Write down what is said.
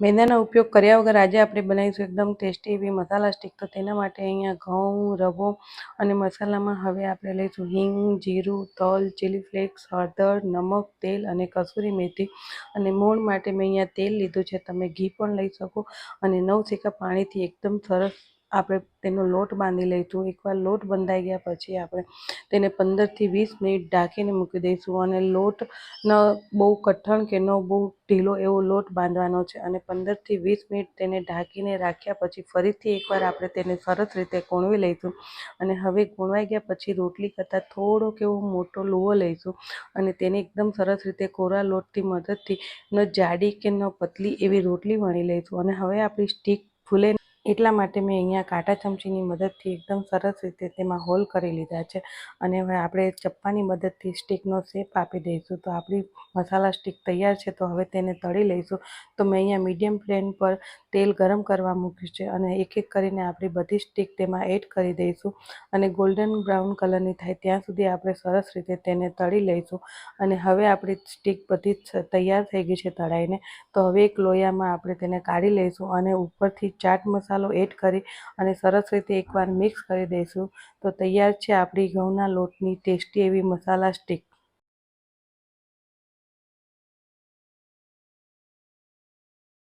મેંદાનો ઉપયોગ કર્યા વગર આજે આપણે બનાવીશું એકદમ ટેસ્ટી એવી મસાલા સ્ટીક। તો તેના માટે અહીંયા ઘઉં, રવો અને મસાલામાં હવે આપણે લઈશું હિંગ, જીરું, તલ, ચીલી ફ્લેક્સ, હળદર, નમક, તેલ અને કસૂરી મેથી। અને મોણ માટે મેં અહીંયા તેલ લીધું છે, તમે ઘી પણ લઈ શકો। અને 9 સેકા પાણીથી એકદમ સરસ આપણે તેનો લોટ બાંધી લઈશું। એકવાર લોટ બંધાઈ ગયા પછી આપણે તેને 15 થી 20 મિનિટ ઢાંકીને મૂકી દઈશું। અને લોટ ન બહુ કઠણ કે ન બહુ ઢીલો એવો લોટ બાંધવાનો છે। અને 15 થી 20 મિનિટ તેને ઢાંકીને રાખ્યા પછી ફરીથી એકવાર આપણે તેને સરસ રીતે કોણવી લઈશું। અને હવે કોણવાઈ ગયા પછી રોટલી કરતાં થોડોક એવો મોટો લુવો લઈશું અને તેને એકદમ સરસ રીતે કોરા લોટની મદદથી ન જાડી કે ન પતલી એવી રોટલી વણી લઈશું। અને હવે આપણી સ્ટીક ફૂલે એટલા માટે મેં અહીંયા કાંટા ચમચીની મદદથી એકદમ સરસ રીતે તેમાં હોલ કરી લીધા છે। અને હવે આપણે ચપ્પાની મદદથી સ્ટીકનો શેપ આપી દઈશું। તો આપણી મસાલા સ્ટીક તૈયાર છે, તો હવે તેને તળી લઈશું। તો મેં અહીંયા મીડિયમ ફ્લેમ પર તેલ ગરમ કરવા મૂક્યું છે અને એક એક કરીને આપણી બધી સ્ટીક તેમાં એડ કરી દઈશું। અને ગોલ્ડન બ્રાઉન કલરની થાય ત્યાં સુધી આપણે સરસ રીતે તેને તળી લઈશું। અને હવે આપણી સ્ટીક બધી તૈયાર થઈ ગઈ છે તળાઈને। તો હવે એક લોયામાં આપણે તેને કાઢી લઈશું અને ઉપરથી ચાટ મસાલો એડ કરી અને સરસ રીતે એકવાર મિક્સ કરી દઈશું। તો તૈયાર છે આપણી ઘઉંના લોટની ટેસ્ટી એવી મસાલા સ્ટીક।